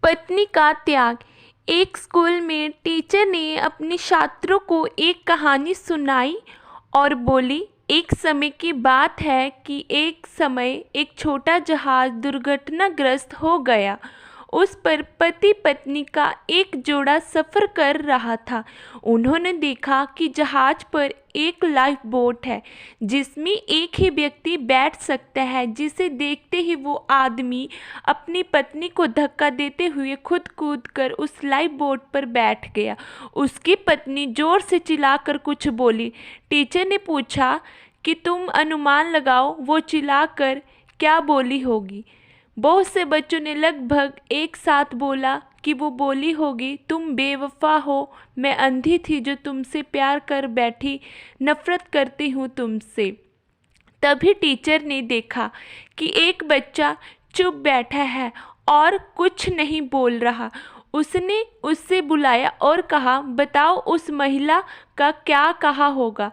पत्नी का त्याग। एक स्कूल में टीचर ने अपने छात्रों को एक कहानी सुनाई और बोली, एक समय की बात है कि एक समय एक छोटा जहाज दुर्घटनाग्रस्त हो गया। उस पर पति पत्नी का एक जोड़ा सफ़र कर रहा था। उन्होंने देखा कि जहाज पर एक लाइफ बोट है जिसमें एक ही व्यक्ति बैठ सकता है। जिसे देखते ही वो आदमी अपनी पत्नी को धक्का देते हुए खुद कूद कर उस लाइफ बोट पर बैठ गया। उसकी पत्नी जोर से चिल्लाकर कुछ बोली। टीचर ने पूछा कि तुम अनुमान लगाओ वो चिल्लाकर क्या बोली होगी। बहुत से बच्चों ने लगभग एक साथ बोला कि वो बोली होगी, तुम बेवफा हो, मैं अंधी थी जो तुमसे प्यार कर बैठी, नफरत करती हूँ तुमसे। तभी टीचर ने देखा कि एक बच्चा चुप बैठा है और कुछ नहीं बोल रहा। उसने उससे बुलाया और कहा, बताओ उस महिला का क्या कहा होगा।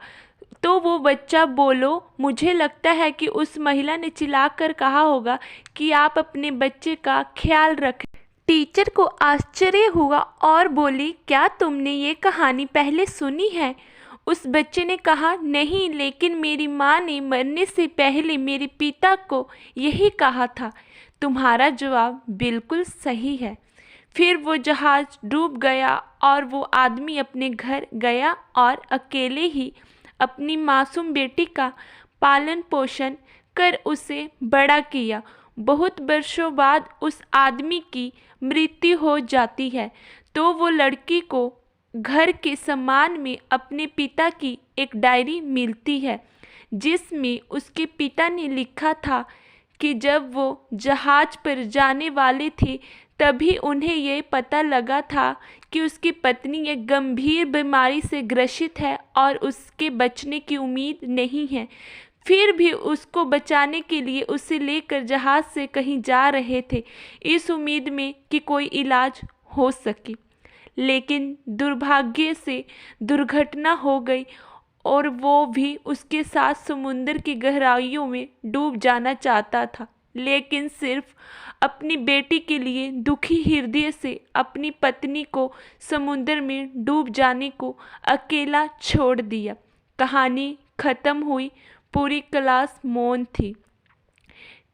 तो वो बच्चा बोलो, मुझे लगता है कि उस महिला ने चिल्लाकर कहा होगा कि आप अपने बच्चे का ख्याल रखें। टीचर को आश्चर्य हुआ और बोली, क्या तुमने ये कहानी पहले सुनी है? उस बच्चे ने कहा, नहीं, लेकिन मेरी माँ ने मरने से पहले मेरे पिता को यही कहा था। तुम्हारा जवाब बिल्कुल सही है। फिर वो जहाज डूब गया और वो आदमी अपने घर गया और अकेले ही अपनी मासूम बेटी का पालन पोषण कर उसे बड़ा किया। बहुत वर्षों बाद उस आदमी की मृत्यु हो जाती है तो वो लड़की को घर के सम्मान में अपने पिता की एक डायरी मिलती है जिसमें उसके पिता ने लिखा था कि जब वो जहाज पर जाने वाले थे तभी उन्हें ये पता लगा था कि उसकी पत्नी एक गंभीर बीमारी से ग्रसित है और उसके बचने की उम्मीद नहीं है। फिर भी उसको बचाने के लिए उसे लेकर जहाज से कहीं जा रहे थे इस उम्मीद में कि कोई इलाज हो सके। लेकिन दुर्भाग्य से दुर्घटना हो गई और वो भी उसके साथ समुद्र की गहराइयों में डूब जाना चाहता था, लेकिन सिर्फ अपनी बेटी के लिए दुखी हृदय से अपनी पत्नी को समुद्र में डूब जाने को अकेला छोड़ दिया। कहानी खत्म हुई। पूरी क्लास मौन थी।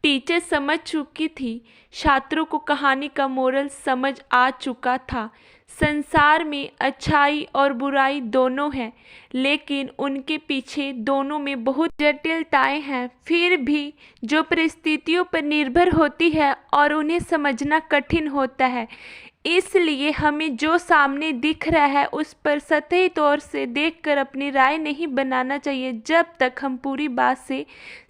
टीचर समझ चुकी थी। छात्रों को कहानी का मोरल समझ आ चुका था। संसार में अच्छाई और बुराई दोनों हैं, लेकिन उनके पीछे दोनों में बहुत जटिलताएं हैं। फिर भी जो परिस्थितियों पर निर्भर होती है और उन्हें समझना कठिन होता है। इसलिए हमें जो सामने दिख रहा है उस पर सतही तौर से देखकर अपनी राय नहीं बनाना चाहिए जब तक हम पूरी बात से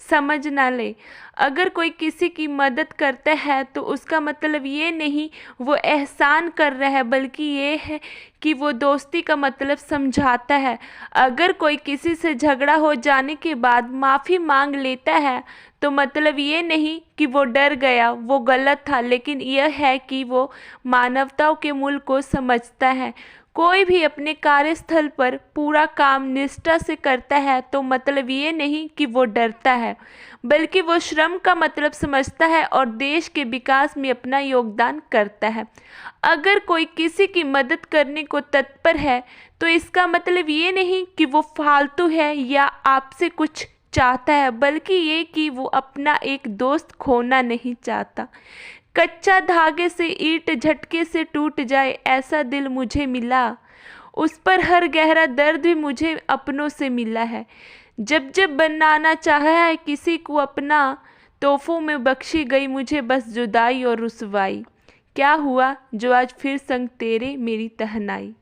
समझ ना लें। अगर कोई किसी की मदद करता है तो उसका मतलब ये नहीं वो एहसान कर रहा है, बल्कि ये है कि वो दोस्ती का मतलब समझाता है। अगर कोई किसी से झगड़ा हो जाने के बाद माफ़ी मांग लेता है तो मतलब ये नहीं कि वो डर गया, वो गलत था, लेकिन यह है कि वो मानवता के मूल्य को समझता है। कोई भी अपने कार्यस्थल पर पूरा काम निष्ठा से करता है तो मतलब ये नहीं कि वो डरता है, बल्कि वो श्रम का मतलब समझता है और देश के विकास में अपना योगदान करता है। अगर कोई किसी की मदद करने को तत्पर है तो इसका मतलब ये नहीं कि वो फालतू है या आपसे कुछ चाहता है, बल्कि ये कि वो अपना एक दोस्त खोना नहीं चाहता। कच्चा धागे से ईंट झटके से टूट जाए ऐसा दिल मुझे मिला, उस पर हर गहरा दर्द भी मुझे अपनों से मिला है। जब जब बनाना चाहा है किसी को अपना, तोहफों में बख्शी गई मुझे बस जुदाई और रुसवाई। क्या हुआ जो आज फिर संग तेरे मेरी तहनाई।